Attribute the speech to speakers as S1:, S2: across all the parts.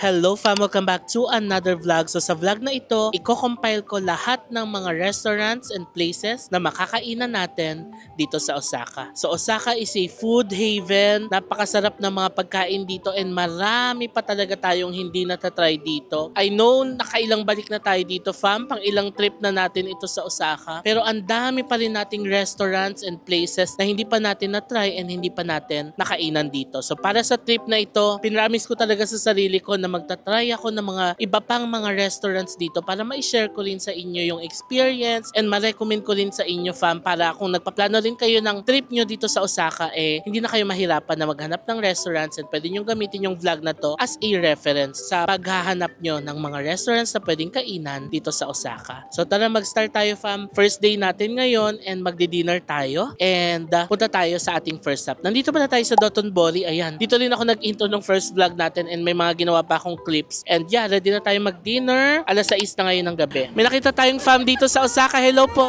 S1: Hello fam! Welcome back to another vlog. So sa vlog na ito, i-compile ko lahat ng mga restaurants and places na makakainan natin dito sa Osaka. So Osaka is a food haven. Napakasarap ng mga pagkain dito and marami pa talaga tayong hindi natatry dito. I know nakailang balik na tayo dito fam, pang ilang trip na natin ito sa Osaka. Pero ang dami pa rin nating restaurants and places na hindi pa natin na-try and hindi pa natin nakainan dito. So para sa trip na ito, pinramis ko talaga sa sarili ko na magta-try ako ng mga iba pang mga restaurants dito para ma-share ko rin sa inyo yung experience and ma-recommend ko rin sa inyo fam para kung nagpaplano rin kayo ng trip nyo dito sa Osaka hindi na kayo mahirapan na maghanap ng restaurants and pwede nyo gamitin yung vlog na to as a reference sa paghahanap nyo ng mga restaurants na pwedeng kainan dito sa Osaka. So tara mag-start tayo fam. First day natin ngayon and magdi-dinner tayo and punta tayo sa ating first stop. Nandito pala tayo sa Dotonbori. Ayan, dito rin ako nag-intro ng first vlog natin and may mga ginawa pa akong clips. And yeah, ready na tayo mag-dinner. Alas 6 na ngayon ng gabi. May nakita tayong fam dito sa Osaka. Hello po!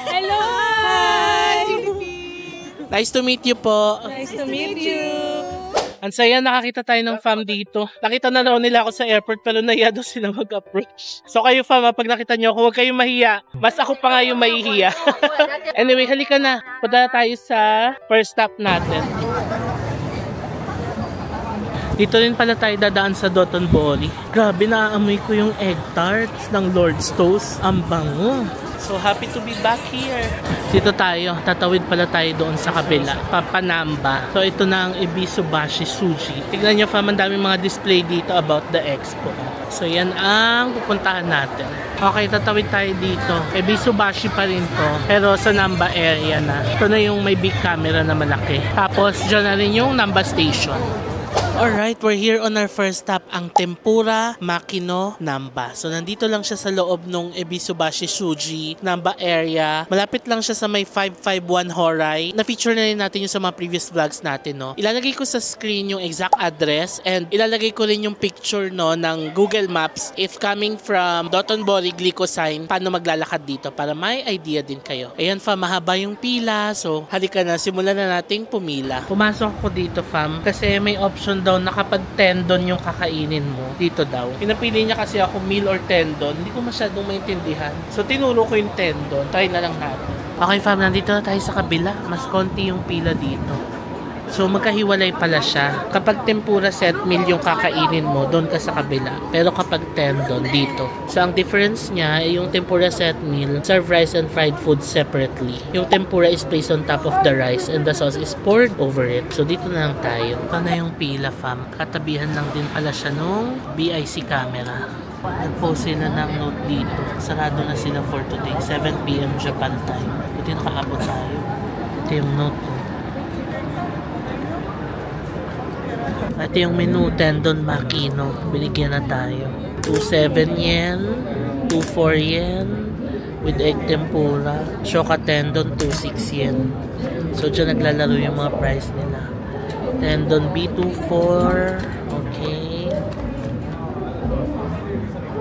S2: Hello! Hi!
S1: Nice to meet you po.
S2: Nice to meet you!
S1: Ang saya, nakakita tayo ng fam dito. Nakita na raw nila ako sa airport pero nahiya daw sila mag-approach. So kayo fam, pag nakita nyo ako, huwag kayong mahiya. Mas ako pa nga yung mahihiya. Anyway, halika na. Punta tayo sa first stop natin. Dito rin pala tayo dadaan sa Dotonbori. Grabe, naaamoy ko yung egg tarts ng Lord's Toast. Ang bango. So happy to be back here. Dito tayo, tatawid pala tayo doon sa kabila, Papanamba. So ito na ang Ebisubashi Sushi. Tignan nyo fam, ang daming mga display dito about the expo. So yan ang pupuntahan natin. Okay, tatawid tayo dito. Ebisubashi pa rin to, pero sa Namba area na. Ito na yung may big camera na malaki. Tapos dyan na rin yung Namba Station. Alright, we're here on our first stop, ang Tempura Makino Namba. So nandito lang siya sa loob ng Ebisubashi Sushi Namba area. Malapit lang siya sa may 551 Horai. Na-feature na rin natin yung sa mga previous vlogs natin, no? Ilalagay ko sa screen yung exact address and ilalagay ko rin yung picture, no, ng Google Maps if coming from Dotonbori Glycosine, paano maglalakad dito para may idea din kayo. Ayan fam, mahaba yung pila. So halika na, simulan na nating pumila. Pumasok ko dito fam kasi may option daw na kapag tendon yung kakainin mo, dito daw. Pinapili niya kasi ako meal or tendon. Hindi ko masyadong maintindihan. So, tinuro ko yung tendon. Try na lang natin. Okay, fam. Nandito na tayo sa kabila. Mas konti yung pila dito. So, magkahiwalay pala siya. Kapag tempura set meal yung kakainin mo, doon ka sa kabila. Pero kapag tendon, dito. So, ang difference niya, yung tempura set meal, serve rice and fried food separately. Yung tempura is placed on top of the rice and the sauce is poured over it. So, dito na lang tayo. Ito na yung pila, fam. Katabihan lang din pala siya nung BIC camera. Nag-post sila ng note dito. Sarado na sila for today. 7 PM Japan time. Ito yung nakaabot tayo. Ito yung note. Ito yung menu, Tendon Makino. Binigyan na tayo. 27 yen, 24 yen, with egg tempura. Shoka tendon, 26 yen. So, dyan naglalaro yung mga price nila. Tendon B24. Okay.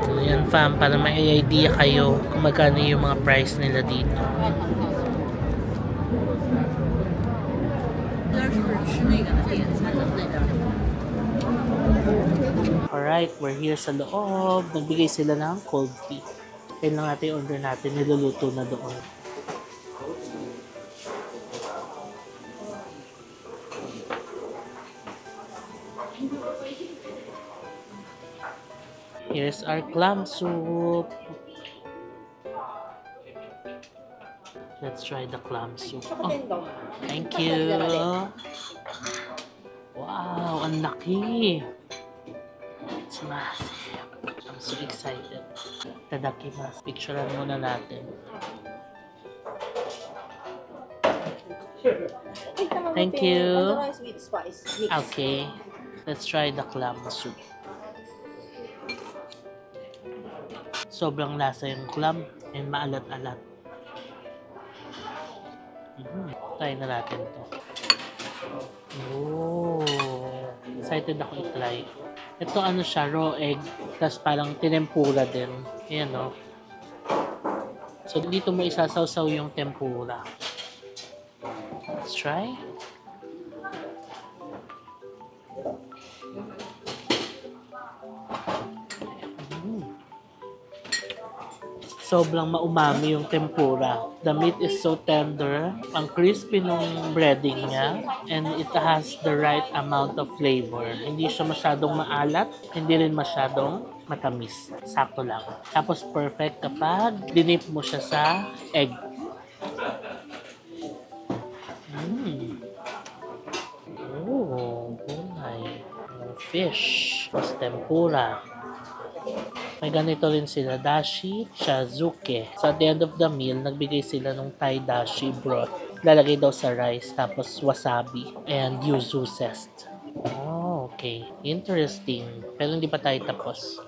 S1: So, yan fam, para may idea kayo kung magkano yung mga price nila dito. Alright, we're here sa loob. Nagbigay sila ng cold tea. Kaya lang natin order natin, niluluto na doon. Here's our clam soup. Let's try the clam soup. Oh, thank you. Wow, ang laki. It's massive. I'm so excited. Tadakimasu. Picturean muna natin. Thank you. Okay. Let's try the clam soup. Sobrang lasa yung clam and maalat-alat. Try na natin to. Oh, excited ako i-try. Ito ano siya, raw egg, tapos parang tinempura din. Ayan o. So dito mo isasawsaw yung tempura. Let's try. sobrang maumami yung tempura. The meat is so tender. Ang crispy nung breading niya. And it has the right amount of flavor. Hindi siya masyadong maalat. Hindi rin masyadong matamis. Sakto lang. Tapos perfect kapag dinip mo siya sa egg. Oh, gulay. Fish. Tapos tempura. May ganito rin sila, dashi, shazuke. So at the end of the meal, nagbigay sila ng Thai dashi broth. Lalagay daw sa rice, tapos wasabi and yuzu zest. Oh, okay. Interesting. Pero hindi pa tayo tapos.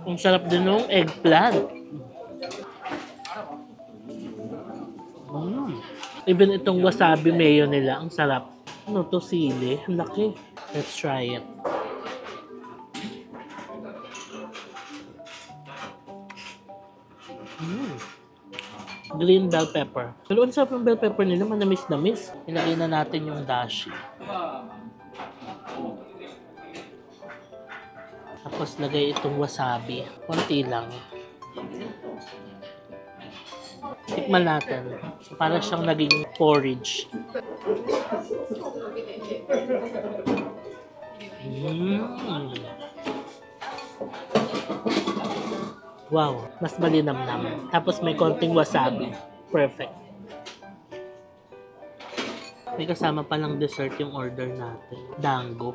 S1: Ang sarap din ng eggplant. Even itong wasabi mayo nila, ang sarap. Ano to, sili? Ang laki. Let's try it. Green bell pepper. Pero ang sarap ng bell pepper nila, manamis-namis. Ilagay na natin yung dashi. Tapos lagay itong wasabi. Konti lang. Tikman natin. So, para siyang naging porridge. Wow, mas malinamnam. Tapos may konting wasabi. Perfect. May kasama palang dessert yung order natin. Dango.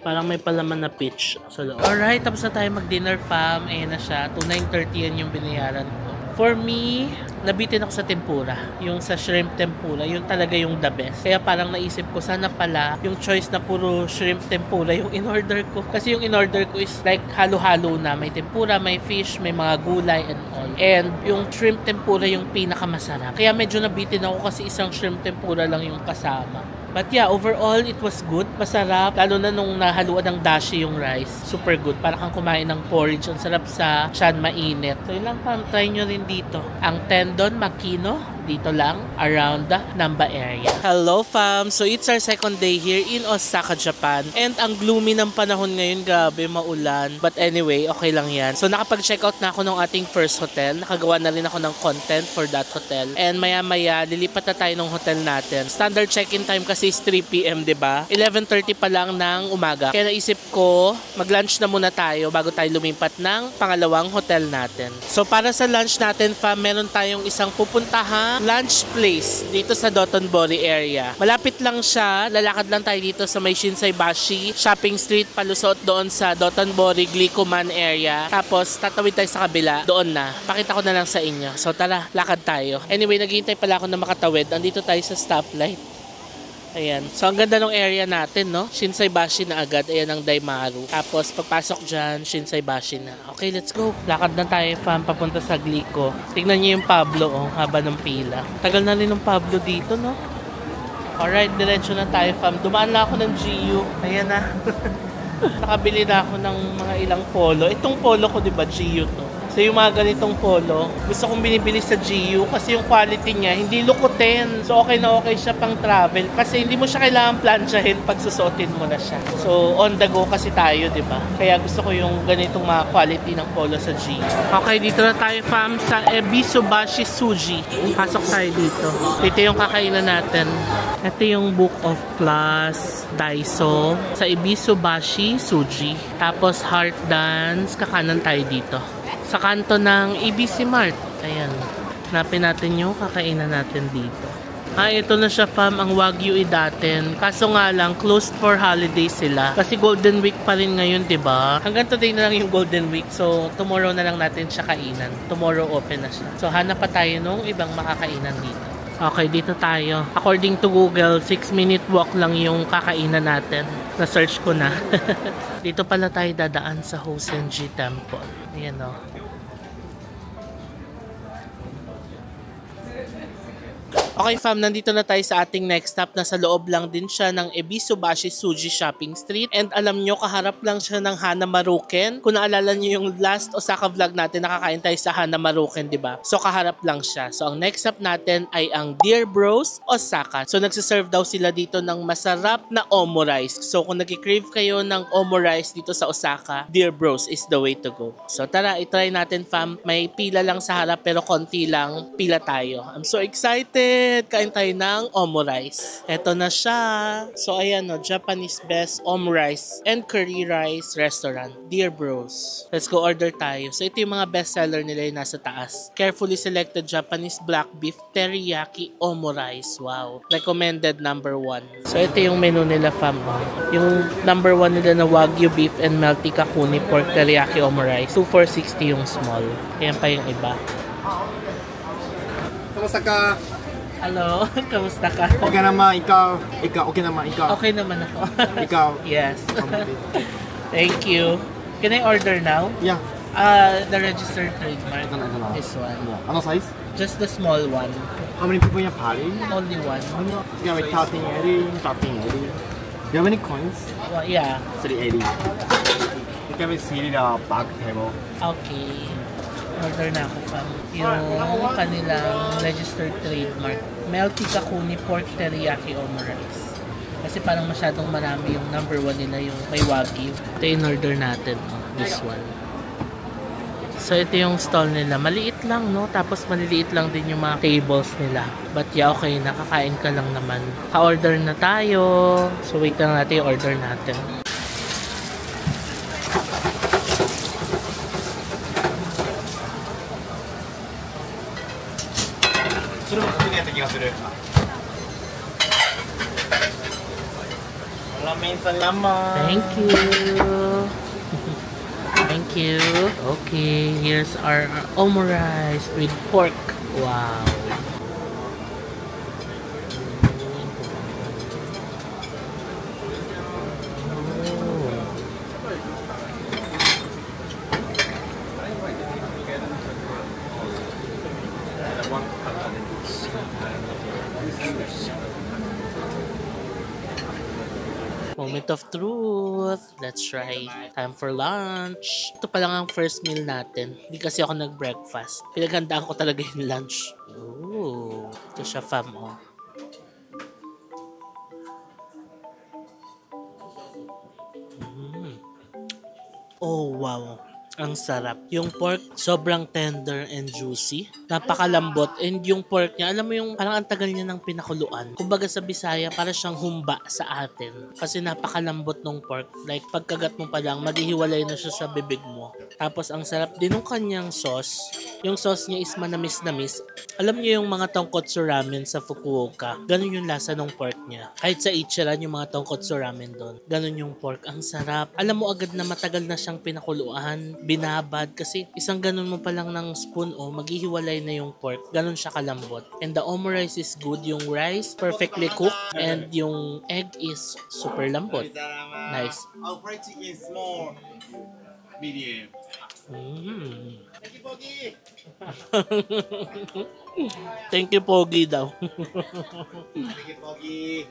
S1: Parang may palaman na peach sa loob. Alright, tapos na tayo mag-dinner, fam. Ayan na siya. 2,930 yan yung binayaran ko. For me, nabitin ako sa tempura. Yung sa shrimp tempura, yun talaga yung the best. Kaya parang naisip ko, sana pala yung choice na puro shrimp tempura yung in-order ko. Kasi yung in-order ko is like halo-halo na. May tempura, may fish, may mga gulay and all. And yung shrimp tempura yung pinakamasarap. Kaya medyo nabitin ako kasi isang shrimp tempura lang yung kasama. But yeah, overall, it was good. Masarap. Lalo na nung nahaluan ng dashi yung rice. Super good. Para kang kumain ng porridge. Ang sarap sa tiyan, mainit. So yun lang, fam. Try nyo rin dito. Ang tendon makino. Dito lang, around the Namba area. Hello, fam! So, it's our second day here in Osaka, Japan. And ang gloomy ng panahon ngayon, grabe, maulan. But anyway, okay lang yan. So, nakapag-check out na ako ng ating first hotel. Nakagawa na rin ako ng content for that hotel. And maya-maya, lilipat na tayo ng hotel natin. Standard check-in time kasi is 3 p.m., diba? 11:30 pa lang ng umaga. Kaya naisip ko, mag-lunch na muna tayo bago tayo lumipat ng pangalawang hotel natin. So, para sa lunch natin, fam, meron tayong isang pupuntahan lunch place dito sa Dotonbori area. Malapit lang siya. Lalakad lang tayo dito sa may Shinsaibashi Shopping Street, palusot doon sa Dotonbori Glicoman area. Tapos tatawid tayo sa kabila. Doon na. Pakita ko na lang sa inyo. So tara, lakad tayo. Anyway, naghihintay pala ako na makatawid. Andito tayo sa stoplight. Ayan. So, ang ganda ng area natin, no? Shinsaibashi na agad. Ayan ang Daimaru. Tapos, pagpasok dyan, Shinsaibashi na. Okay, let's go. Lakad na tayo, fam, papunta sa Glico. Tignan niyo yung Pablo, oh, haba ng pila. Tagal na rin ng Pablo dito, no? Alright, diretso na tayo, fam. Dumaan na ako ng GU. Ayan na. Nakabili na ako ng mga ilang polo. Itong polo ko, di ba, GU to? So yung mga ganitong polo, gusto kong binibili sa GU kasi yung quality niya hindi lukutin. So okay na okay siya pang travel kasi hindi mo siya kailangan plansyahin pag susuotin mo na siya. So on the go kasi tayo, di ba? Kaya gusto ko yung ganitong mga quality ng polo sa GU. Okay, dito na tayo, fam, sa Ebisobashi Suji. Pasok tayo dito. Dito yung kakainan natin. Ito yung Book of Class Daiso sa Ebisobashi Suji. Tapos Heart Dance, kakanan tayo dito. Sa kanto ng ABC Mart. Ayan. Hanapin natin yung kakainan natin dito. Ito na siya, fam, ang Wagyu Idaten. Kaso nga lang, closed for holiday sila. Kasi Golden Week pa rin ngayon, diba? Hanggang today na lang yung Golden Week. So, tomorrow na lang natin siya kainan. Tomorrow open na siya. So, hanap pa tayo nung ibang makakainan dito. Okay, dito tayo. According to Google, 6-minute walk lang yung kakainan natin. Na-search ko na. Dito pala tayo dadaan sa Hosenji Temple. Ayan, o. Okay fam, nandito na tayo sa ating next stop. Nasa loob lang din siya ng Ebisubashi Suji Shopping Street. And alam nyo, kaharap lang siya ng Hanamaruken. Kung naalala nyo yung last Osaka vlog natin, nakakain tayo sa Hanamaruken, di ba? So kaharap lang siya. So ang next stop natin ay ang Dear Bros Osaka. So nagsiserve daw sila dito ng masarap na omo rice. So kung nag-crave kayo ng omo rice dito sa Osaka, Dear Bros is the way to go. So tara, itry natin fam. May pila lang sa harap pero konti lang. Pila tayo. I'm so excited! Kain tayo ng omo rice. Eto na siya. So ayan no, Japanese best omo rice and curry rice restaurant. Dear Bros. Let's go order tayo. So ito yung mga best seller nila yung nasa taas. Carefully selected Japanese black beef teriyaki omo rice. Wow. Recommended number 1. So ito yung menu nila fam. Yung number 1 nila na Wagyu beef and melty kakuni pork teriyaki omo rice. 2460 yung small. Ayan pa yung iba.
S3: Kamusta ka?
S1: Hello, kamusta ka?
S3: Okay naman, ikaw. Okay naman, ikaw.
S1: Okay naman ako.
S3: Ikaw.
S1: Yes. Thank you. Can I order now?
S3: Yeah.
S1: The registered trademark.
S3: Ito na.
S1: This one.
S3: Ano size?
S1: Just the small one.
S3: How many people in your party?
S1: Only one.
S3: You have 1380, 1380. Do you have any coins?
S1: Well, yeah.
S3: 380. You can see the back table.
S1: Okay. Order na ako fam. Yung kanilang registered trademark. Melty kakuni pork teriyaki omo rice. Kasi parang masyadong marami yung number 1 nila, yung may wagyu. Ito yung order natin. This one. So ito yung stall nila. Maliit lang no? Tapos maliliit lang din yung mga tables nila. But yeah, okay. Nakakain ka lang naman. Ka-order na tayo. So wait lang natin yung order natin. Thank you. Thank you. Okay, here's our omo rice with pork. Wow. Moment of truth. Let's try. Time for lunch. Ito pa lang ang first meal natin. Hindi kasi ako nag-breakfast. Pinaghandaan ko talaga yung lunch. Ooh. Ito siya fam, oh. Oh, wow. Ang sarap. Yung pork, sobrang tender and juicy. Napakalambot. And yung pork niya, alam mo yung parang ang tagal niya ng pinakuluan. Kumbaga sa Bisaya, para siyang humba sa atin. Kasi napakalambot ng pork. Like, pagkagat mo pa lang, maghihiwalay na siya sa bibig mo. Tapos, ang sarap din ng kanyang sauce. Yung sauce niya is manamis-namis. Alam niyo yung mga tonkotsu ramen sa Fukuoka. Ganun yung lasa ng pork niya. Kahit sa Ichiran, yung mga tonkotsu ramen doon. Ganun yung pork. Ang sarap. Alam mo agad na matagal na siyang pinakuluan. Binabad. Kasi isang ganun mo pa lang ng spoon, maghihiwalay na yung pork. Ganun siya kalambot. And the omo rice is good. Yung rice, perfectly cooked. And yung egg is super lambot. Nice.
S3: Our fried chicken is small. Medium.
S1: Thank you, Pogi! Thank you, Pogi daw.
S3: Thank you, Pogi.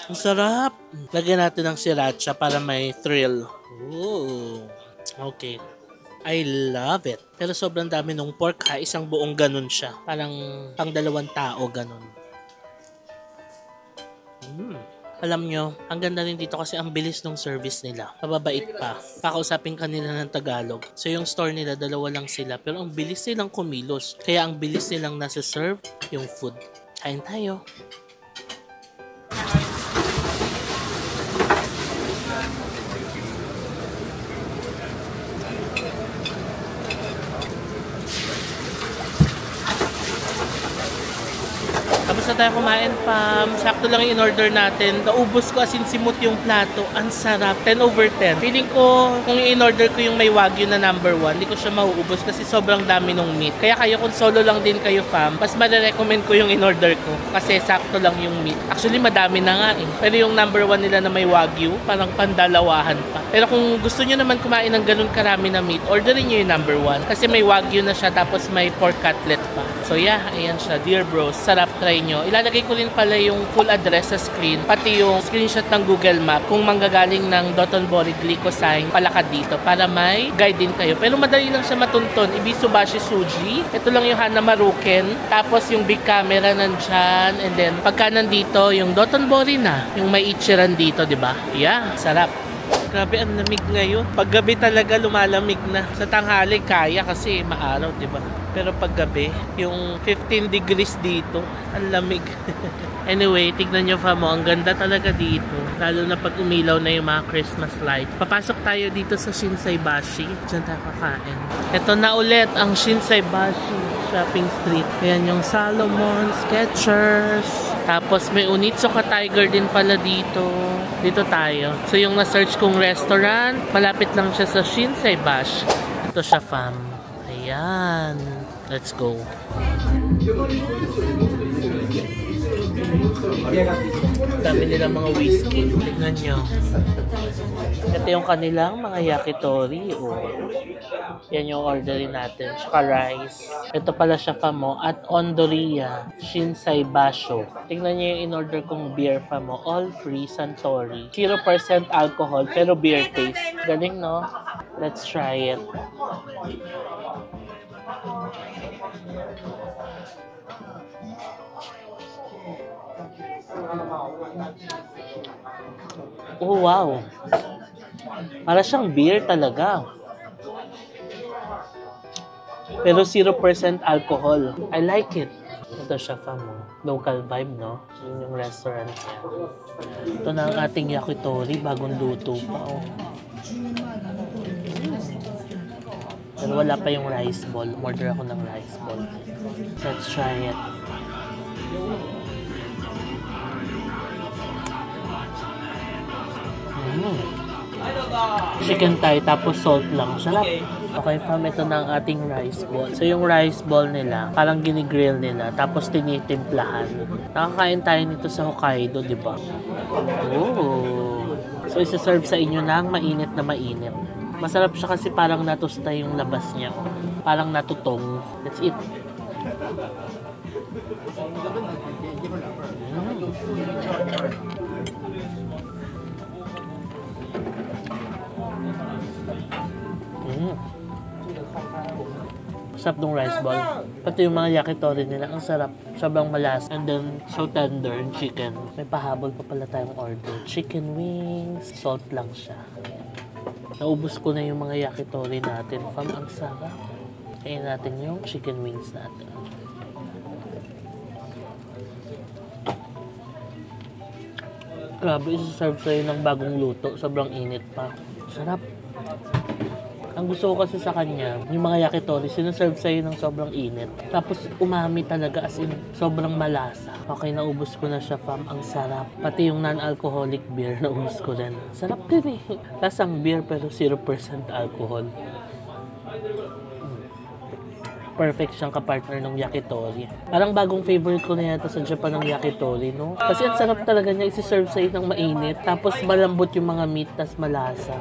S1: Ang sarap! Lagyan natin ng sriracha para may thrill. Ooh. Okay. I love it. Pero sobrang dami nung pork ha. Isang buong ganun siya. Parang pang 2 tao ganun. Alam nyo, ang ganda rin dito kasi ang bilis ng service nila. Mababait pa. Kakausapin kanila ng Tagalog. So yung store nila, 2 lang sila. Pero ang bilis nilang kumilos. Kaya ang bilis nilang nasa-serve yung food. Kain tayo. Kamusta tayo kumain, fam? sakto lang yung in-order natin. Naubos ko as in simut yung plato. Ang sarap. 10 over 10. Feeling ko, kung in-order ko yung may wagyu na number 1, hindi ko siya mauubos kasi sobrang dami nung meat. Kaya kayo, kung solo lang din kayo fam, mas marirecommend ko yung in-order ko kasi sakto lang yung meat. Actually, madami na nga eh. Pero yung number 1 nila na may wagyu, parang pandalawahan pa. Pero kung gusto nyo naman kumain ng ganun karami na meat, orderin nyo yung number 1 kasi may wagyu na siya tapos may pork cutlet pa. So yeah, ayan siya. Dear bros, sarap, try nyo. Ilalagay ko rin pala yung full address sa screen, pati yung screenshot ng Google Map kung manggagaling ng Dotonbori Glycosine palakad dito para may guide din kayo. Pero madali lang siya matunton. Ibisubashi Suji. Ito lang yung Hanamaruken. Tapos yung big camera nandyan. And then pagka nandito, yung Dotonbori na. Yung may Ichiran dito, di ba? Yeah, sarap. Grabe, ang lamig ngayon. Paggabi talaga lumalamig na. Sa tanghali kaya kasi maaraw, di ba? Pero paggabi, yung 15 degrees dito, ang lamig. Anyway, tignan nyo fam mo, ang ganda talaga dito. Lalo na pag umilaw na yung mga Christmas lights. Papasok tayo dito sa Shinsaibashi. Diyan tayo kakain. Ito na ulit ang Shinsaibashi Shopping Street. Ayan yung Salomon, Skechers. Tapos may Onitsuka Tiger din pala dito. Dito tayo. So yung na-search kong restaurant, malapit lang siya sa Shinsaibashi. Ito siya fam. Ayan. Let's go. Dami nilang mga whiskey. Tignan nyo. Ito yung kanilang mga yakitori. Oh. Yan yung orderin natin. Tsaka rice. Ito pala siya famo. At Ondoriya Shinsaibashi. Tingnan nyo yung in-order kong beer famo. All free Suntory. 0% alcohol pero beer taste. Galing no? Let's try it. Oh wow. Para siyang beer talaga. Pero 0% alcohol. I like it. Ito siya famo. Local vibe, no? Yun yung restaurant niya. Ito na ang ating yakitori. Bagong luto pa. Oh. Pero wala pa yung rice ball. Order ako ng rice ball. Let's try it. Chicken thigh tapos salt lang. Sarap. Okay fam, ito na ang ating rice ball. So yung rice ball nila, parang ginigrill nila tapos tinitimplahan. Nakakain tayo nito sa Hokkaido, di ba? Oh. So isa-serve sa inyo ng mainit na mainit. Masarap siya kasi parang natusta yung labas niya. Parang natutong. Let's eat. Sarap ng rice ball. Pati yung mga yakitori nila, ang sarap. Sobrang malas. And then, so tender yung chicken. May pahabol pa pala tayong order. Chicken wings. Salt lang siya. Naubos ko na yung mga yakitori natin. Fam, ang sarap. Kain natin yung chicken wings natin. Grabe, isa-serve sa'yo ng bagong luto. Sobrang init pa. Sarap. Ang gusto ko kasi sa kanya, yung mga yakitori, sinaserve sa'yo ng sobrang init. Tapos umami talaga as in sobrang malasa. Okay, naubos ko na siya fam. Ang sarap. Pati yung non-alcoholic beer, naubos ko rin. Sarap din eh. Lasang beer pero 0% alcohol. Perfect siyang kapartner ng yakitori. Parang bagong favorite ko na yata sa Japan ng yakitori, no? Kasi ang sarap talaga niya, isi-serve sa'yo ng mainit. Tapos malambot yung mga meat, tas malasa.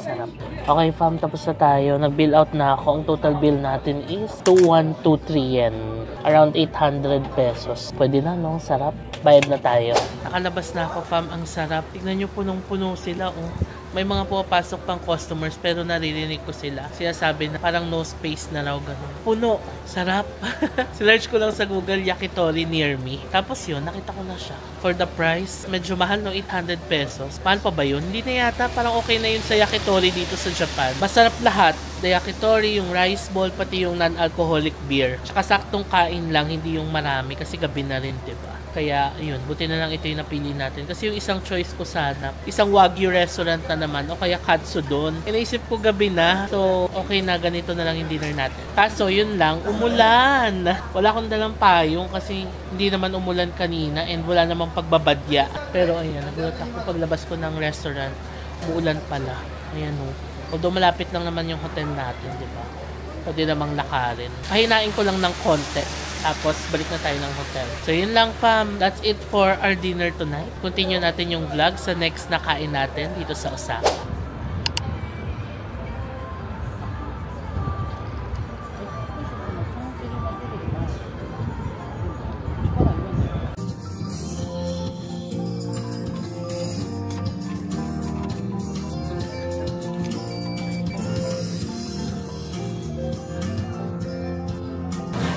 S1: Sarap. Okay fam, tapos na tayo. Nag-bill out na ako. Ang total bill natin is 2123 yen. Around 800 pesos. Pwede na, no? Sarap. Bayad na tayo. Nakalabas na ako fam, ang sarap. Tignan nyo, punong-puno sila, oh. May mga pumapasok pang customers pero naririnig ko sila. Sinasabi na parang no space na raw ganun. Puno. Sarap. Sinerch ko lang sa Google yakitori near me. Tapos yun, nakita ko na siya. For the price, medyo mahal no, 800 pesos. Mahal pa ba yun? Hindi na yata. Parang okay na yun sa yakitori dito sa Japan. Masarap lahat. The yakitori, yung rice ball, pati yung non-alcoholic beer. Tsaka saktong kain lang, hindi yung marami kasi gabi na rin, diba? Kaya, yun, buti na lang ito yung napili natin. Kasi yung isang choice ko sana, isang Wagyu restaurant na naman, o kaya Katsudon. Inaisip ko gabi na, so okay na, ganito na lang yung dinner natin. Kaso, yun lang, umulan. Wala akong dalang payong kasi hindi naman umulan kanina and wala namang pagbabadya. Pero ayan, nagulat ako paglabas ko ng restaurant, umuulan pala. Ayan o. Although malapit lang naman yung hotel natin, di ba? Pwede namang lakarin. Pahinain ko lang ng konti. Tapos, balik na tayo ng hotel. So, yun lang fam. That's it for our dinner tonight. Continue natin yung vlog sa next na kain natin dito sa Osaka.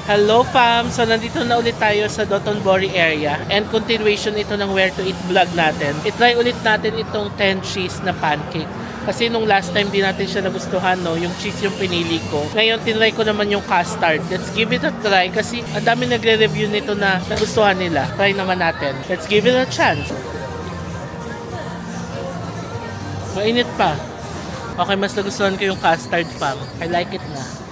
S1: Hello fam! So nandito na ulit tayo sa Dotonbori area and continuation ito ng Where to Eat vlog natin. I-try ulit natin itong 10 cheese na pancake. Kasi nung last time di natin siya nagustuhan, no? Yung cheese yung pinili ko. Ngayon tinry ko naman yung custard. Let's give it a try kasi ang dami nagre-review nito na nagustuhan nila. Try naman natin. Let's give it a chance. Mainit pa. Okay, mas nagustuhan ko yung custard fam. I like it na.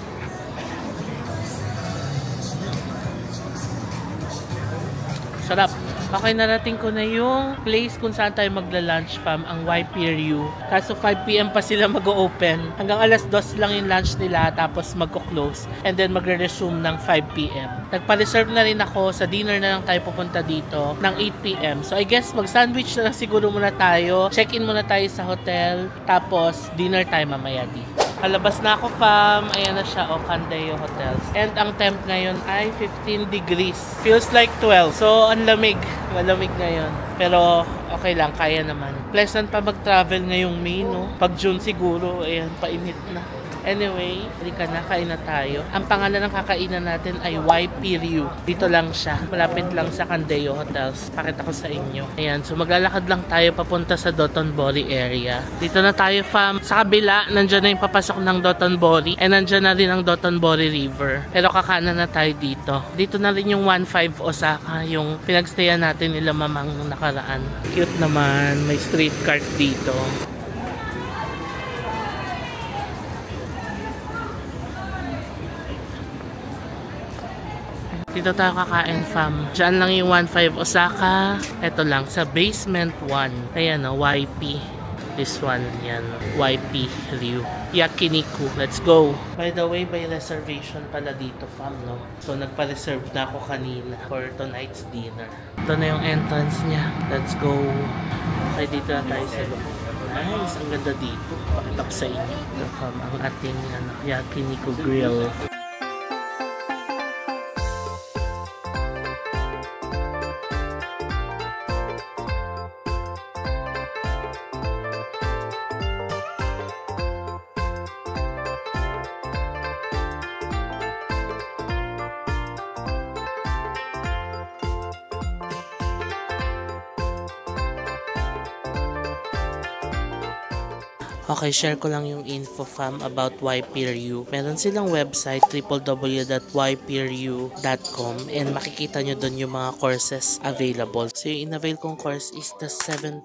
S1: Sarap. Okay, narating ko na yung place kung saan tayo magla-lunch fam, ang YPRU. Kaso 5 PM pa sila mag-open. Hanggang alas 2 lang yung lunch nila, tapos magko-close. And then magre-resume ng 5 PM. Nagpa-reserve na rin ako, sa dinner na lang tayo pupunta dito ng 8 PM. So I guess mag-sandwich na lang siguro muna tayo. Check-in muna tayo sa hotel. Tapos dinner tayo mamaya dito. Palabas na ako fam. Ayan na siya, Candeo Hotels. And ang temp ngayon ay 15 degrees. Feels like 12. So, ang lamig. Malamig ngayon. Pero, okay lang. Kaya naman. Pleasant pa mag-travel ngayong May, no? Pag June siguro, ayan, painit na. Anyway, halika na, kain na tayo. Ang pangalan ng kakainan natin ay YPRU. Dito lang siya. Malapit lang sa Candeo Hotels. Pakita ko sa inyo. Ayan, so maglalakad lang tayo papunta sa Dotonbori area. Dito na tayo fam. Sa kabila, nandyan na yung papasok ng Dotonbori. And nandyan na rin ang Dotonbori River. Pero kakanan na tayo dito. Dito na rin yung 15 Osaka. Yung pinagstayan natin nila mamang nakaraan. Cute naman. May street cart dito. Dito tayo kakain fam. Diyan lang yung 15 Osaka. Ito lang, sa basement 1. Ayan o, YP. This one, yan. YP Ryu. Yakiniku. Let's go. By the way, by reservation pala dito fam, no? So, nagpa-reserve na ako kanina for tonight's dinner. Ito na yung entrance niya. Let's go. Okay, dito na tayo sa loob. Nice. Ang ganda dito. Pakita ko sa inyo. Ito fam, ang ating Yakiniku grill. Okay, share ko lang yung info fam about YPRU. Meron silang website www.ypru.com and makikita nyo dun yung mga courses available. So yung in-avail kong course is the 7,000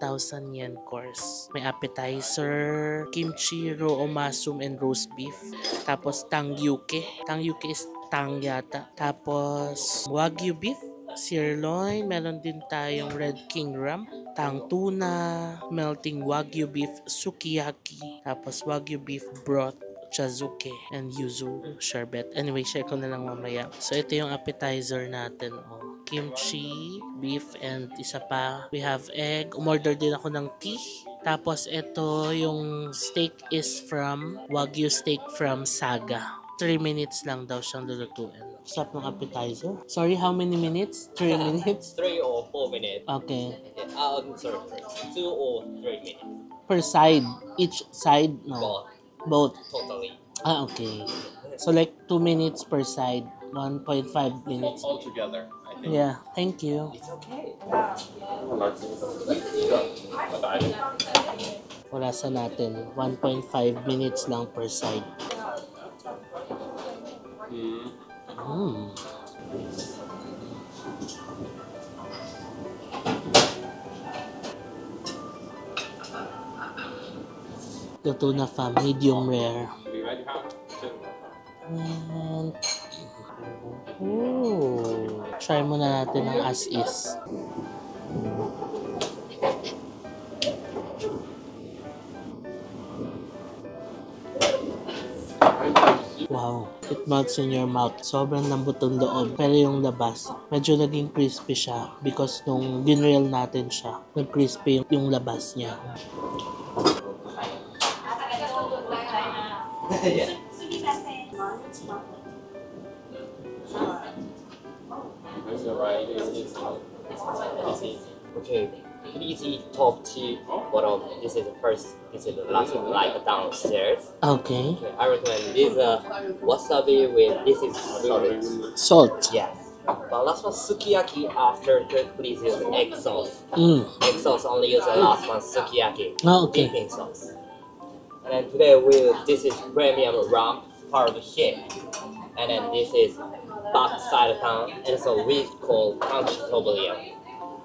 S1: yen course. May appetizer, kimchi, raw omasum and roast beef. Tapos tangyuke. Tangyuke is tang yata. Tapos wagyu beef, sirloin, meron din tayong red king ram, tang tuna, melting wagyu beef sukiyaki, tapos wagyu beef broth, chazuke, and yuzu sherbet. Anyway, share ko na lang mamaya. So ito yung appetizer natin. Oh, kimchi, beef, and isa pa, we have egg. Umorder din ako ng tea. Tapos ito yung steak is from Wagyu steak from Saga. 3 minutes lang daw siyang lulutuin. Stop ng appetizer. Sorry, how many minutes? 3 minutes?
S4: 3 or 4 minutes.
S1: Okay.
S4: Sorry. 2 or 3 minutes.
S1: Per side? Each side? No.
S4: Both.
S1: Both.
S4: Totally.
S1: Ah, okay. So like 2 minutes per side. 1.5 minutes.
S3: All together, I think.
S1: Yeah. Thank you.
S4: It's okay.
S1: Orasan natin. 1.5 minutes lang per side. Luto na fam, medium rare. And, try muna natin ang as is. Wow, it melts in your mouth. Sobrang lambot ng loob. Pero yung labas, medyo naging crispy siya because nung ginrill natin siya, nag-crispy yung labas niya.
S4: Okay, please eat top two bottom. This is the first, this is the last one, like downstairs.
S1: Okay.
S4: Okay, I recommend this wasabi with, this is solid.
S1: Salt.
S4: Yes. But last one, sukiyaki after cook, please use egg sauce. Egg sauce only use the last one, sukiyaki.
S1: Oh, okay.
S4: Dipping sauce. And then today this is premium rum, part of the shape. And then this is backside of town, and so we call tanch toblion.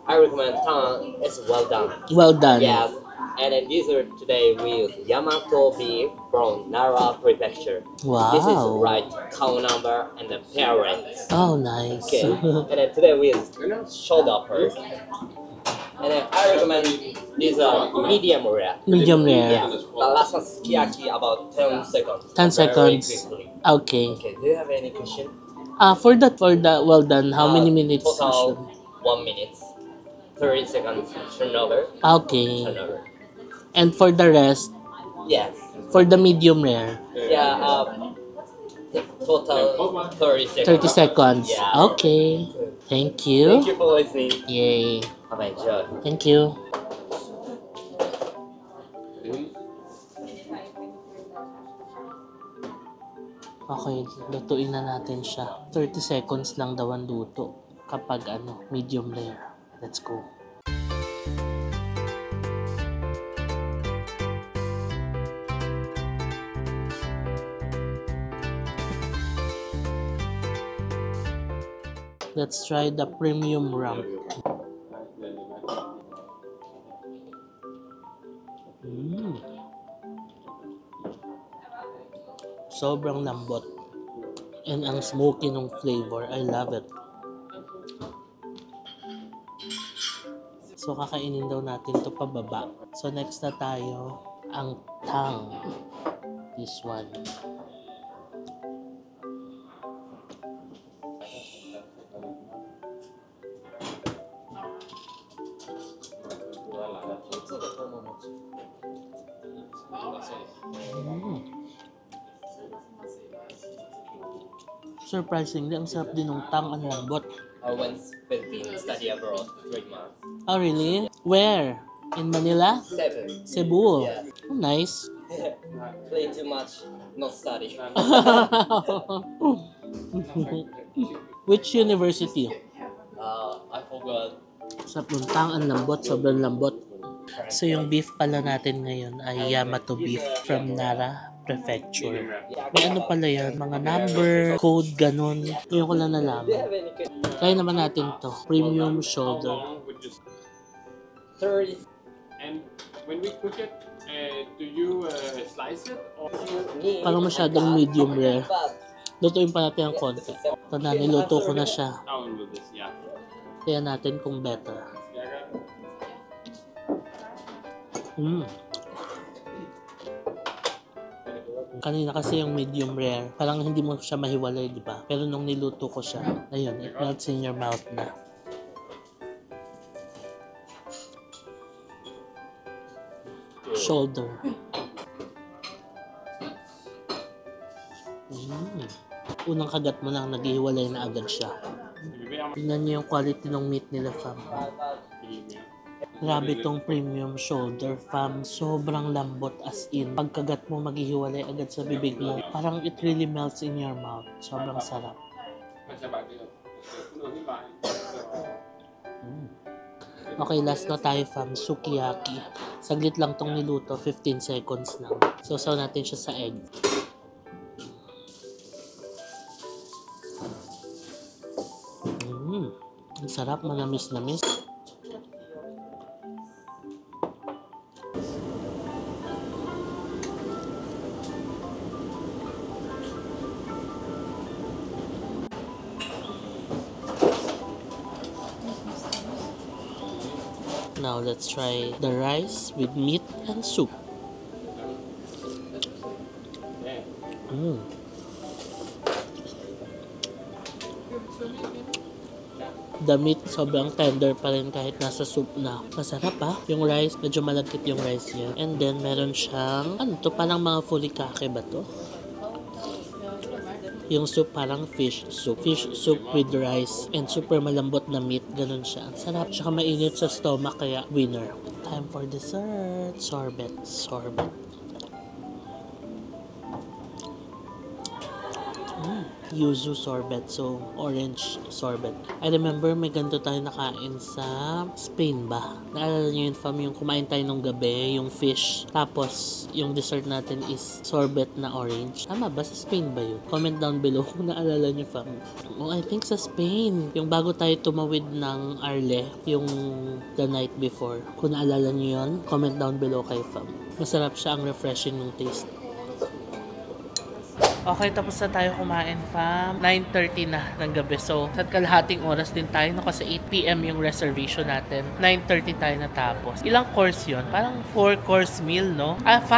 S4: I recommend tang, it's well done.
S1: Well done.
S4: Yes. And then dessert today we use Yamato beef from Nara Prefecture.
S1: Wow.
S4: This is right cow number and the parents.
S1: Oh, nice.
S4: Okay. And then today we use shoulder first. And then I recommend this medium rare.
S1: Medium rare.
S4: Yeah. The last one sukiyaki about 10 seconds.
S1: 10
S4: Very
S1: seconds.
S4: quickly.
S1: Okay.
S4: Okay. Do you have any question?
S1: For the well done, how many minutes?
S4: Total 1 minute. 30 seconds turnover.
S1: Okay.
S4: Turnover.
S1: And for the rest,
S4: Yes.
S1: for the medium rare,
S4: Yeah. Total 30 seconds.
S1: 30 seconds.
S4: Yeah.
S1: Okay. Thank
S4: Thank
S1: you.
S4: you for listening.
S1: Yay.
S4: Have enjoyed.
S1: Thank you. Okay, lutuin na natin siya. 30 seconds lang daw ang luto kapag medium rare. Let's go. Let's try the premium rum. Sobrang lambot. And ang smoky ng flavor. I love it. So, kakainin daw natin to pababa. So, next na tayo, ang tang. This one. Surprisingly, ang sarap din ng tang, ang lambot.
S4: I went Philippines, study abroad 3 months.
S1: Oh, really? Where? In Manila?
S4: 7.
S1: Cebu?
S4: Yeah.
S1: Oh, nice.
S4: Play too much, not study.
S1: Which university?
S4: I forgot.
S1: Sarap ng tang, ang lambot, sobrang lambot. So, yung beef pala natin ngayon ay Yamato beef from Nara Prefecture. May pala yan, mga number, code, ganun. Ngayon ko lang nalaman. Try naman natin to. Premium shoulder.
S4: 30.
S3: And when we cook it, do you slice it or
S1: Parang masyadong medium rare. Lutuin pa natin ang konti. Ito na, niluto ko na siya.
S3: down with this? Yeah.
S1: Kaya natin kung better. Kanina kasi yung medium rare, parang hindi mo siya mahiwalay, di ba? Pero nung niluto ko siya, ayun, it melts in your mouth na. Shoulder. Unang kagat mo lang, naghihiwalay na agad siya. Tingnan niyo yung quality ng meat nila, fam. Grabe tong premium shoulder, fam. Sobrang lambot as in. Pagkagat mo, maghihiwalay agad sa bibig mo. Parang it really melts in your mouth. Sobrang sarap. Okay, last na tayo, fam. Sukiyaki. Saglit lang tong niluto. 15 seconds lang. Sausaw natin siya sa egg. Ang sarap, manamis-namis. Now let's try the rice with meat and soup. The meat sobrang tender pa rin kahit nasa soup na. Masarap yung rice, medyo malagkit yung rice niya. And then meron siyang, ano to, parang mga furikake ba to? Yung soup parang fish soup. Fish soup with rice and super malambot na meat. Ganun siya. Ang sarap. Tsaka mainit sa stomach kaya winner. Time for dessert. Sorbet. Yuzu sorbet. So, orange sorbet. I remember may ganito tayo nakain sa Spain ba? Naalala nyo yun, fam, yung kumain tayo nung gabi, yung fish. Tapos, yung dessert natin is sorbet na orange. Tama ba? Sa Spain ba yun? Comment down below kung naalala nyo, fam. Oh, I think sa Spain. Yung bago tayo tumawid ng Arle, yung the night before. Kung naalala nyo yun, comment down below kay fam. Masarap siya, ang refreshing yung taste. Okay, tapos na tayo kumain, fam. 9:30 na ng gabi. So, sa kalahating oras din tayo, no? Kasi 8 PM yung reservation natin. 9:30 tayo natapos. Ilang course yun? Parang 4-course meal, no? 5.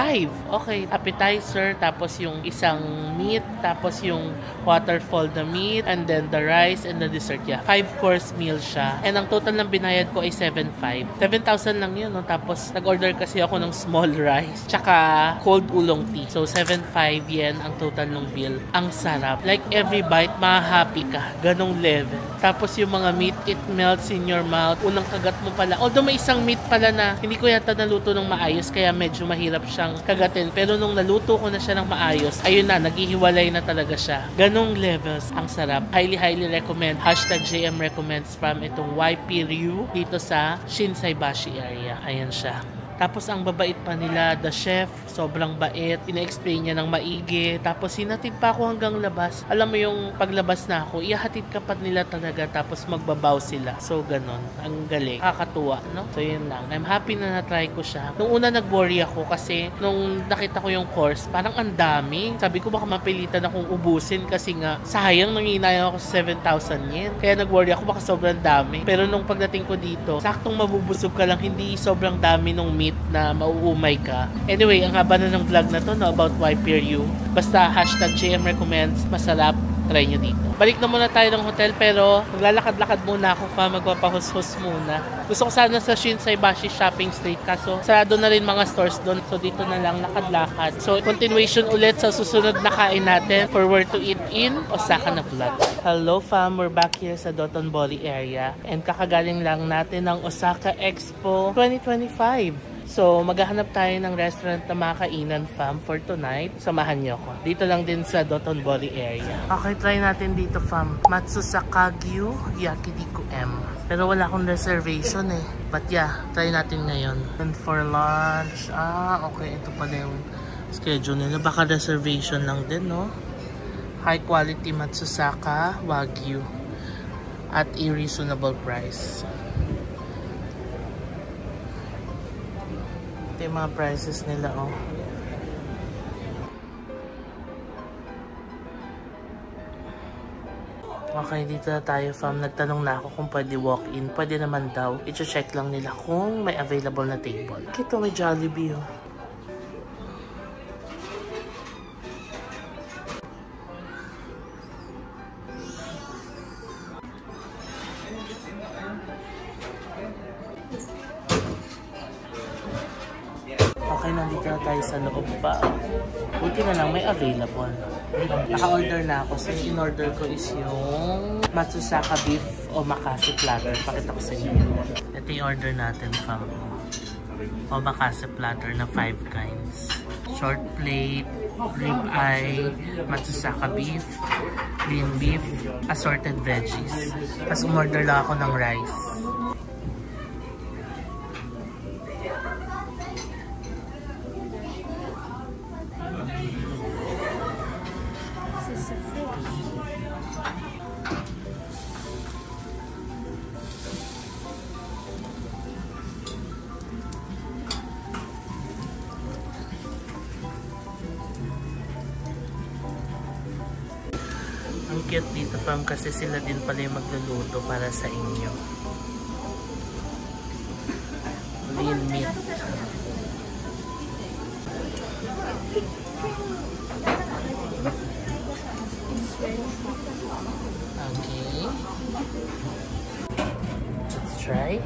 S1: Okay. Appetizer, tapos yung isang meat, tapos yung waterfall na meat, and then the rice and the dessert. Yeah, 5-course meal siya. And ang total ng binayad ko ay 7,500. 7,000 lang yun, no? Tapos, nag-order kasi ako ng small rice, tsaka cold oolong tea. So, 7,500 yen ang total ng bill. Ang sarap. Like every bite, ma-happy ka. Ganong level. Tapos yung mga meat, it melts in your mouth. Unang kagat mo pala. Although may isang meat pala na hindi ko yata naluto ng maayos, kaya medyo mahirap siyang kagatin. Pero nung naluto ko na siya ng maayos, ayun na, naghihiwalay na talaga siya. Ganong levels. Ang sarap. Highly recommend. #JM recommends from itong YP Ryu dito sa Shinsaibashi area. Ayan siya. Tapos ang babait pa nila, the chef, sobrang bait. Ina-explain niya ng maigi. Tapos hinatid pa ako hanggang labas. Alam mo yung paglabas na ako, ihahatid ka pa nila talaga. Tapos magbabaw sila. So ganon. Ang galing. Kakatuwa, no? So yun lang. I'm happy na na-try ko siya. Nung una nag-worry ako kasi nung nakita ko yung course, parang ang dami. Sabi ko baka mapilitan akong ubusin kasi nga sayang nanginayang ako sa 7,000 yen. Kaya nag-worry ako baka sobrang dami. Pero nung pagdating ko dito, saktong mabubusog ka lang. Hindi sobrang dami nung meat na mauumay ka. Anyway, ang haba na ng vlog na to, no, about YPRU. Basta #JM recommends, masarap, try nyo dito. Balik na muna tayo ng hotel pero maglalakad-lakad muna ako pa, magpapahus-hus muna. Gusto ko sana sa Shinsaibashi Shopping Street kaso sarado na rin mga stores doon. So dito na lang lakad-lakad. So continuation ulit sa susunod na kain natin for where to eat in Osaka na vlog. Hello fam, we're back here sa Dotonbori area and kakagaling lang natin ng Osaka Expo 2025. So, maghahanap tayo ng restaurant na makakainan, fam, for tonight. Samahan niyo ako. Dito lang din sa Dotonbori area. Okay, try natin dito, fam. Matsusaka Gyu Yakiniku M. Pero wala akong reservation eh. But yeah, try natin ngayon. And for lunch, okay, ito pala yung schedule nila. Baka reservation lang din, no? High quality Matsusaka Wagyu at a reasonable price. Ito yung mga prices nila, oh. Okay, dito na tayo, fam. Nagtanong na ako kung pwede walk-in. Pwede naman daw. I-check lang nila kung may available na table. Ito may Jollibee, oh. Okay, nandito na tayo sa loob pa. Buti na lang may available. Naka-order na ako. So, yung in-order ko is yung Matsusaka beef omakase platter. Pakita ko sa inyo. Ito yung order natin, fam. Omakase platter na 5 kinds. Short plate, rib eye, Matsusaka beef, green beef, assorted veggies. Tapos umorder lang ako ng rice. Ang cute dito, fam, kasi sila din pala yung magluluto para sa inyo. lean meat. Okay. Let's try.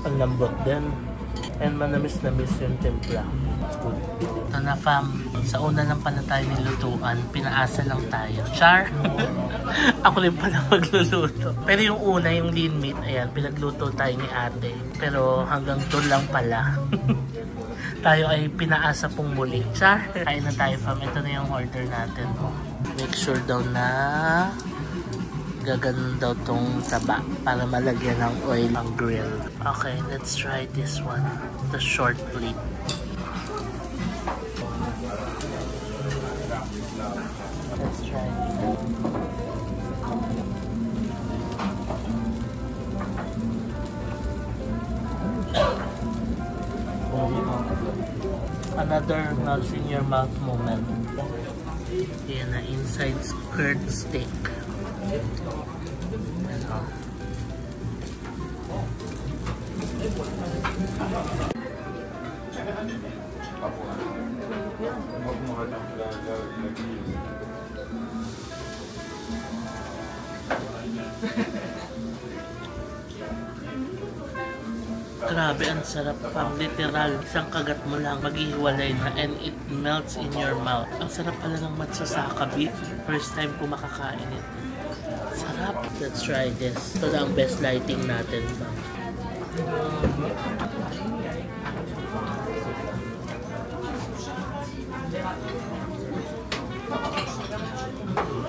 S1: Ang lambot din. And manamis-namis yung timpla. It's good. Ito na fam, sa una lang pala tayo nilutuan, pinaasa lang tayo. Char! Ako rin pala magluluto. Pero yung una, yung lean meat, ayan, pinagluto tayo ni ate. Pero hanggang doon lang pala. Tayo ay pinaasa pong muli. Char! Kain na tayo fam. Ito na yung order natin. Make sure daw na gaganon daw tong taba para malagyan ng oil ang grill. Okay, let's try this one. The short plate. Let's try. Another melts in your mouth moment. Yan na, inside skirt steak. Grabe, ang sarap pang literal. Isang kagat mo lang, maghihiwalay na and it melts in your mouth. Ang sarap pala ng Matsusaka beef. First time ko makakain ito. Sarap. Let's try this. Ito na ang best lighting natin.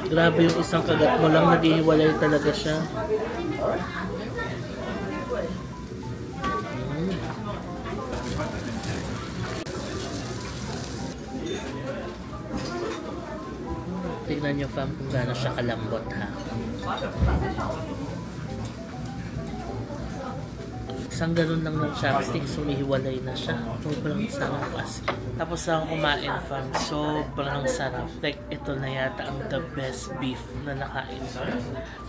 S1: Grabe, yung isang kagat mo lang, naghihiwalay talaga siya. Tignan nyo fam kung gaano siya kalambot ha. Isang ganun lang ng chopstick, sumihiwalay na siya. Sobrang sarap as in. Tapos ako kumain fam, sobrang sarap. Like ito na yata ang the best beef na nakain ko.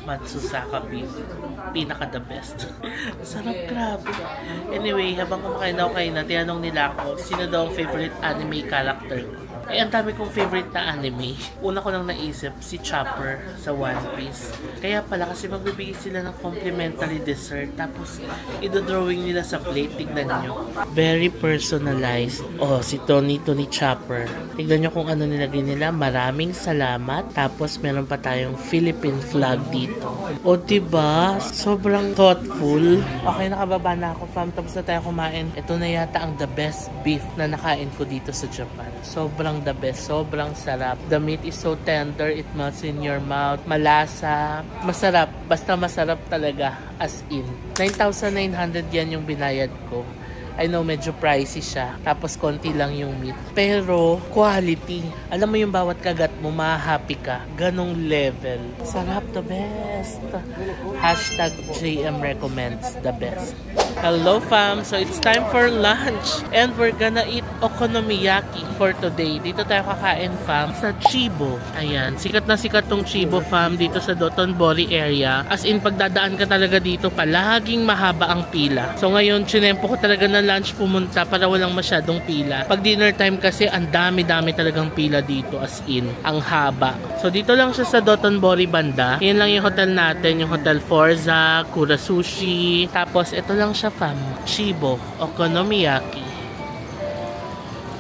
S1: Matsusaka beef. Pinaka the best. Sarap, grabe. Anyway, habang kumakain ako kayo na, tinanong nila ako, sino daw ang favorite anime character ko? Eh, ang dami kong favorite na anime. Una ko lang naisip, si Chopper sa One Piece. Kaya pala, kasi magbibigay sila ng complimentary dessert. Tapos, idodrawing nila sa plate. Tignan nyo. Very personalized. Oh, si Tony Chopper. Tignan nyo kung ano nilagay nila. Maraming salamat. Tapos, meron pa tayong Philippine flag dito. O, diba? Sobrang thoughtful. Okay, nakababa na ako, fam. Tapos na tayo kumain. Ito na yata ang the best beef na nakain ko dito sa Japan. Sobrang the best. Sobrang sarap. The meat is so tender. It melts in your mouth. Malasa. Masarap. Basta masarap talaga. As in. 9,900 yan yung binayad ko. I know medyo pricey siya. Tapos konti lang yung meat. Pero quality. Alam mo yung bawat kagat mo, mahahappy ka. Ganong level. Sarap, the best. Hashtag JM recommends the best. Hello fam! So it's time for lunch. And we're gonna eat okonomiyaki for today. Dito tayo kakain fam sa Chibo. Ayan. Sikat na sikat tong Chibo fam dito sa Dotonbori area. As in pagdadaan ka talaga dito, palaging mahaba ang pila. So ngayon, chinempo ko talaga na lunch pumunta para walang masyadong pila. Pag dinner time kasi, ang dami-dami talagang pila dito, as in. Ang haba. So dito lang siya sa Dotonbori banda. Yan lang yung hotel natin, yung Hotel Forza, Kura Sushi. Tapos ito lang siya fam, Chibo Okonomiyaki.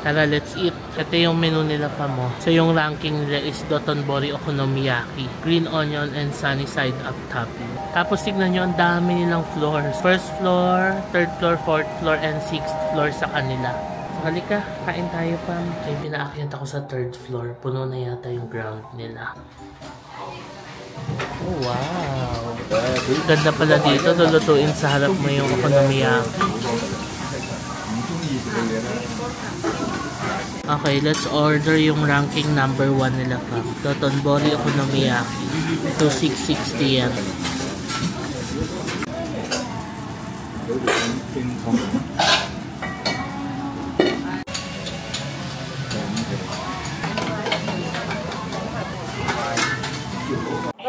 S1: Tara, let's eat. Ito yung menu nila fam mo. So yung ranking nila is Dotonbori Okonomiyaki, green onion and sunny side up topping. Tapos tignan nyo, ang dami nilang floors. First floor, third floor, fourth floor, and sixth floor sa kanila. So halika, kain tayo fam. Okay, pinaakyat ako sa third floor. Puno na yata yung ground nila. Oh, wow! Ganda pala dito. Lulutuin sa harap mo yung okonomiyaki. Okay, let's order yung ranking number 1 nila fam. Dotonbori Okonomiyaki. 2,660 yan.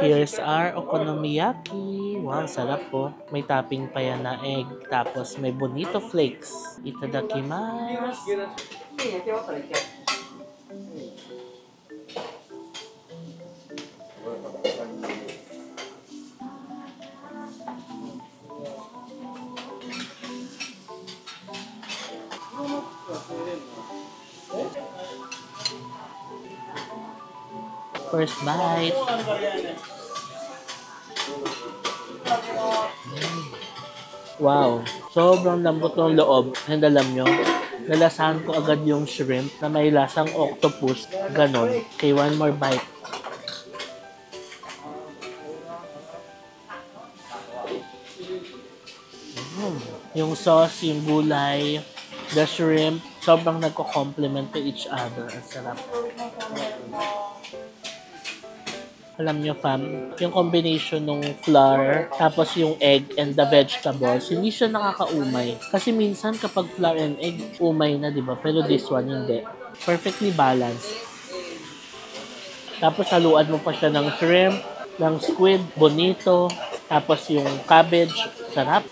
S1: Here's our okonomiyaki. Wow, sarap po. May topping pa yan na egg. Tapos may bonito flakes. Itadakimasu. First bite. Wow. Sobrang lambot ng loob. And alam nyo, nalasahan ko agad yung shrimp na may lasang octopus. Ganon. Okay, one more bite. Yung sauce, yung gulay, the shrimp, sobrang nagko-complement to each other. Ang sarap. Alam nyo, fam, yung combination ng flour, tapos yung egg and the vegetables, hindi siya nakakaumay. Kasi minsan kapag flour and egg, umay na, di ba? Pero this one, hindi. Perfectly balanced. Tapos haluan mo pa siya ng shrimp, ng squid, bonito, tapos yung cabbage, sarap.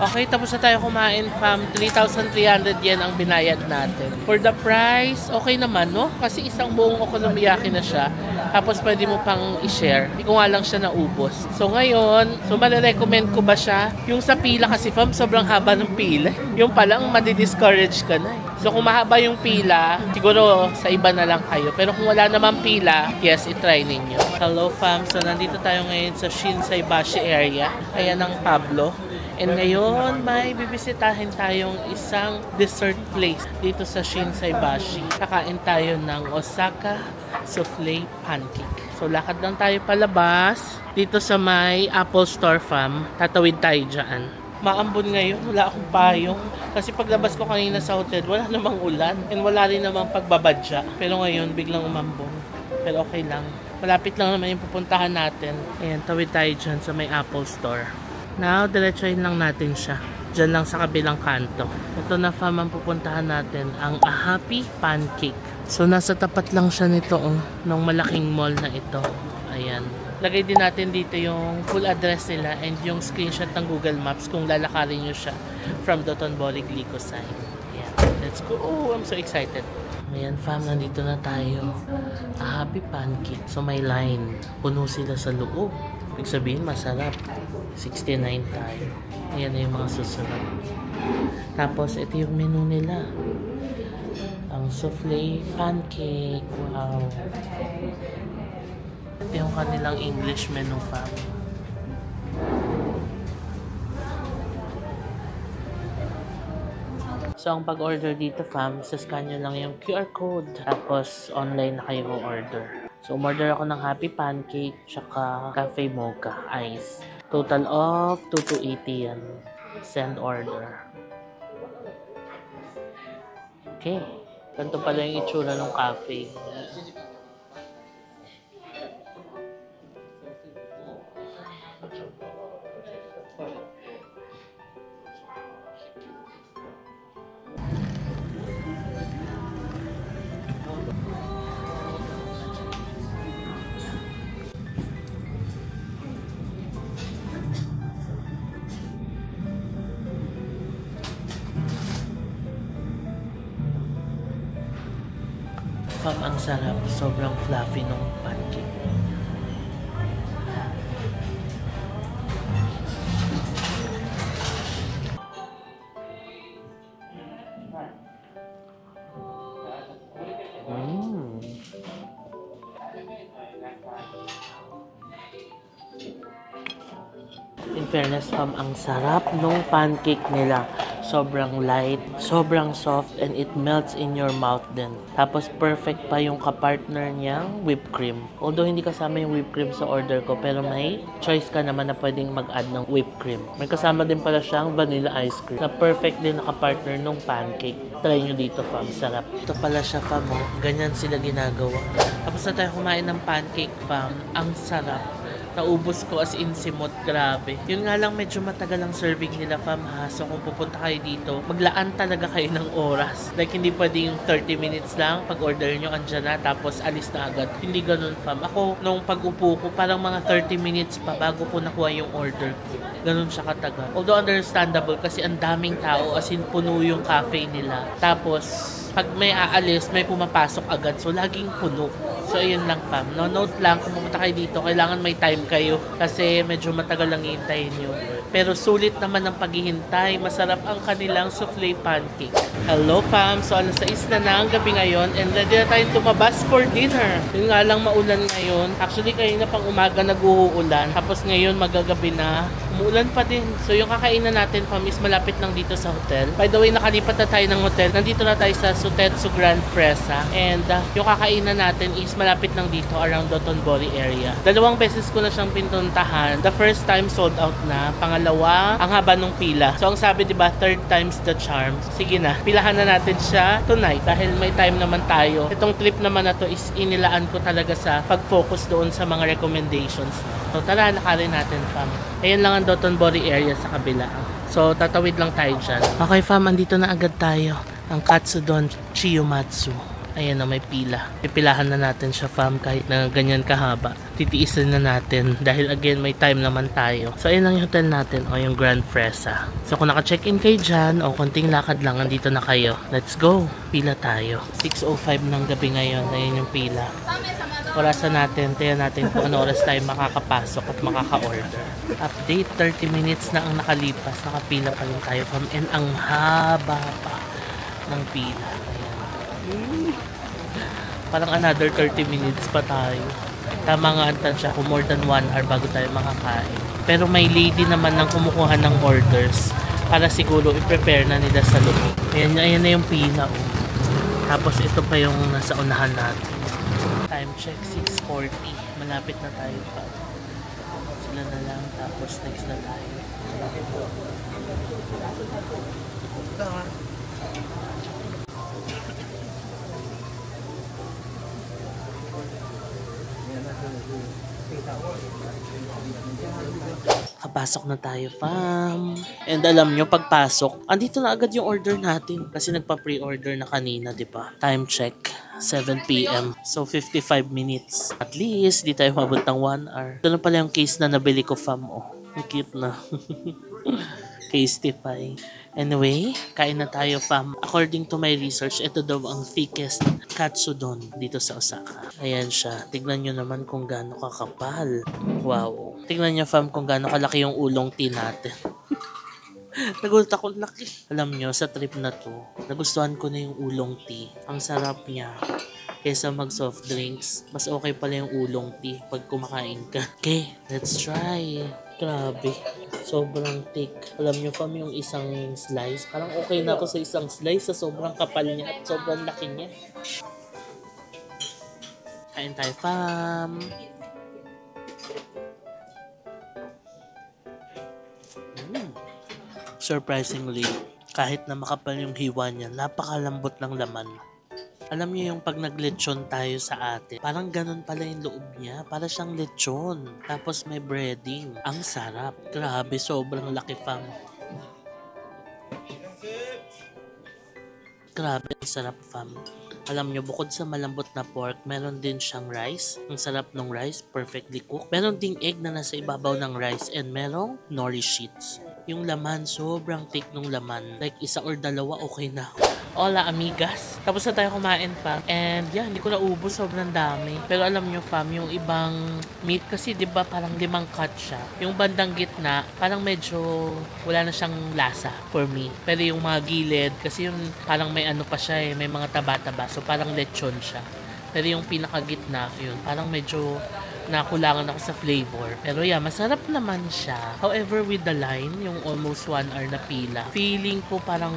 S1: Okay, tapos na tayo kumain, fam. 3,300 yen ang binayad natin. For the price, okay naman, no? Kasi isang buong okonomiyaki na siya. Tapos pwede mo pang i-share. Hindi ko nga lang siya naubos. So ngayon, marirecommend ko ba siya? Yung sa pila kasi, fam, sobrang haba ng pila. Yung palang madi-discourage ka na. So kung mahaba yung pila, siguro sa iba na lang kayo. Pero kung wala naman pila, yes, itry ninyo. Hello, fam. So nandito tayo ngayon sa Shinsaibashi area. Ayan ang Pablo. And ngayon, may bibisitahin tayong isang dessert place dito sa Shinsaibashi. Kakain tayo ng Osaka Souffle Pancake. So, lakad lang tayo palabas dito sa may Apple Store, fam. Tatawid tayo dyan. Maambon ngayon, wala akong payong. Kasi paglabas ko kanina sa hotel, wala namang ulan. And wala rin namang pagbabadya. Pero ngayon, biglang umambon. Pero okay lang. Malapit lang naman yung pupuntahan natin. Ayan, tawid tayo dyan sa may Apple Store. Now, diretsuhin lang natin siya. Diyan lang sa kabilang kanto. Ito na, fam, ang pupuntahan natin, ang A Happy Pancake. So, nasa tapat lang siya nito, nung malaking mall na ito. Ayan. Lagay din natin dito yung full address nila and yung screenshot ng Google Maps kung lalakarin nyo siya from Dotonbori Glikozai. Ayan. Let's go. Oh, I'm so excited. Ayan, fam, nandito na tayo. A Happy Pancake. So, may line. Puno sila sa loob. Ibig sabihin, masarap. 69 tayo. Ayan na yung mga susunod. Tapos, ito yung menu nila. Ang souffle pancake. Wow. Ito yung kanilang English menu, fam. So, ang pag-order dito, fam, sascan nyo lang yung QR code. Tapos, online na kayo order. So, umorder ako ng Happy Pancake, tsaka Cafe Mocha Ice. Total of 2,280 yan. Send order. Okay. Ganito pala yung itsura ng cafe. Fam, ang sarap. Sobrang fluffy nung pancake. In fairness, fam, ang sarap nung pancake nila. Sobrang light, sobrang soft, and it melts in your mouth din. Tapos perfect pa yung kapartner niyang whipped cream. Although hindi kasama yung whipped cream sa order ko, pero may choice ka naman na pwedeng mag-add ng whipped cream. May kasama din pala siyang vanilla ice cream na perfect din na kapartner nung pancake. Try nyo dito, fam. Sarap. Ito pala siya, fam. Ganyan sila ginagawa. Tapos na tayo kumain ng pancake, fam. Ang sarap. Naubos ko as in simot, grabe. Yun nga lang, medyo matagal ang serving nila, fam, ha. So kung pupunta kayo dito, maglaan talaga kayo ng oras. Like hindi pwedeng 30 minutes lang pag order nyo andyan na tapos alis na agad. Hindi ganun, fam. Ako nung pag-upo ko, parang mga 30 minutes pa bago ko nakuha yung order ko. Ganun siya katagal. Although understandable kasi ang daming tao, as in puno yung cafe nila. Tapos pag may aalis, may pumapasok agad. So, laging puno. So, ayun lang, fam. No, note lang, kung pumunta kayo dito, kailangan may time kayo. Kasi medyo matagal lang hihintayin nyo. Pero sulit naman ang paghihintay. Masarap ang kanilang souffle pancake. Hello, fam. So, alas 6 na ang gabi ngayon. And ready na tayong tumabas for dinner. Yun nga lang, maulan ngayon. Actually, kanina pang umaga nag-uulan. Tapos ngayon, magagabi na. Umuulan pa din. So, yung kakainan natin, fam, is malapit lang dito sa hotel. By the way, nakalipat na tayo ng hotel. Nandito na tayo sa Sutetsu Grand Fresa. And yung kakainan natin is malapit lang dito around Dotonbori area. 2 beses ko na siyang pinuntahan. The first time sold out na. Pangalawa, ang haba ng pila. So, ang sabi, diba, 3rd time's the charm. Sige na, pilahan na natin siya tonight dahil may time naman tayo. Itong trip naman na to is inilaan ko talaga sa pag-focus doon sa mga recommendations. So, tara, nakarin natin, fam. Ayan lang ang Dotonbori area sa kabila. So, tatawid lang tayo dyan. Okay, fam, andito na agad tayo. Ang Katsudon Chiyomatsu. Ayan na, may pila. Pipilahan na natin siya, fam, kahit na ganyan kahaba. Titiisin na natin dahil again, may time naman tayo. So, ayan lang yung hotel natin o yung Grand Fresa. So, kung naka-check-in kayo dyan o konting lakad lang, andito na kayo. Let's go! Pila tayo. 6:05 ng gabi ngayon. Ayan yung pila. Orasan natin, tayo natin kung ano oras tayo makakapasok at makaka-order. Update, 30 minutes na ang nakalipas. Nakapila pa rin tayo, fam. And ang haba pa ng pila. Ayan. Parang another 30 minutes pa tayo. Tama nga ang tansya kung more than 1 hour bago tayo makakain. Pero may lady naman ng kumukuha ng orders para siguro i-prepare na nila sa loob. Ayan, ayan na yung pila. Oh. Tapos ito pa yung nasa unahan natin. Time check, 6:40. Malapit na tayo pa. Sila na lang. Tapos next na tayo. Kapasok na tayo, fam. And alam nyo, pagpasok, andito na agad yung order natin. Kasi nagpa-pre-order na kanina, di ba? Time check, 7 p.m. So, 55 minutes. At least, di tayo mabot ng 1 hour. Ito na pala yung case na nabili ko, fam. Oh, cute na. Casetify. Anyway, kain na tayo, fam. According to my research, ito daw ang thickest katsudon dito sa Osaka. Ayan siya. Tignan nyo naman kung gaano kakapal. Wow. Tignan nyo, fam, kung gaano kalaki yung ulong tea natin. Nagulat ako, laki. Alam nyo, sa trip na to, nagustuhan ko na yung ulong tea. Ang sarap niya. Kesa mag soft drinks, mas okay pala yung ulong tea pag kumakain ka. Okay, let's try. Grabe. Sobrang thick. Alam nyo, fam, yung isang slice. Parang okay na ako sa isang slice sa sobrang kapal niya at sobrang laki niya. Kain tayo, fam. Surprisingly, kahit na makapal yung hiwa niya, napakalambot ng laman. Alam niyo yung pag naglechon tayo sa atin, parang ganun pala yung loob niya. Para siyang lechon. Tapos may breading. Ang sarap. Grabe, sobrang laki, fam. Grabe, ang sarap, fam. Alam nyo, bukod sa malambot na pork, meron din siyang rice. Ang sarap ng rice, perfectly cooked. Meron ding egg na nasa ibabaw ng rice and merong nori sheets. Yung laman, sobrang thick ng laman. Like, 1 or 2, okay na. Hola, amigas. Tapos na tayo kumain, fam. And yeah, hindi ko naubos. Sobrang dami. Pero alam nyo, fam, yung ibang meat kasi, di ba, parang 5 cut siya. Yung bandang gitna, parang medyo wala na siyang lasa for me. Pero yung mga gilid, kasi yung parang may ano pa siya eh, may mga taba-taba. So, parang lechon siya. Pero yung pinakagitna, yun, parang medyo nakulangan ako sa flavor. Pero yeah, masarap naman siya. However, with the line, yung almost 1 hour na pila, feeling ko parang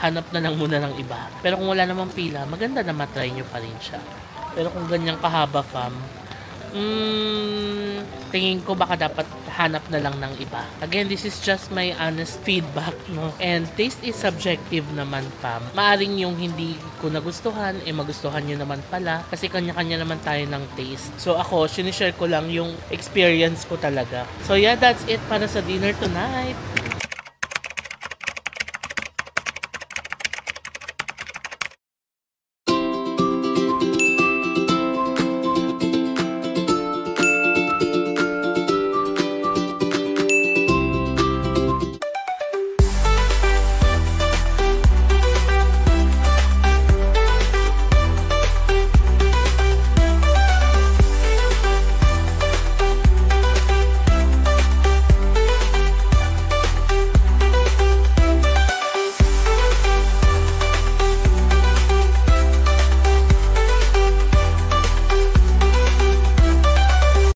S1: hanap na lang muna ng iba. Pero kung wala namang pila, maganda na matry nyo pa rin siya. Pero kung ganyang kahaba, fam, tingin ko baka dapat hanap na lang ng iba. Again, this is just my honest feedback, no? And taste is subjective naman, fam. Maaring yung hindi ko nagustuhan, magustuhan nyo naman pala. Kasi kanya-kanya naman tayo ng taste. So ako, sinishare ko lang yung experience ko talaga. So yeah, that's it para sa dinner tonight.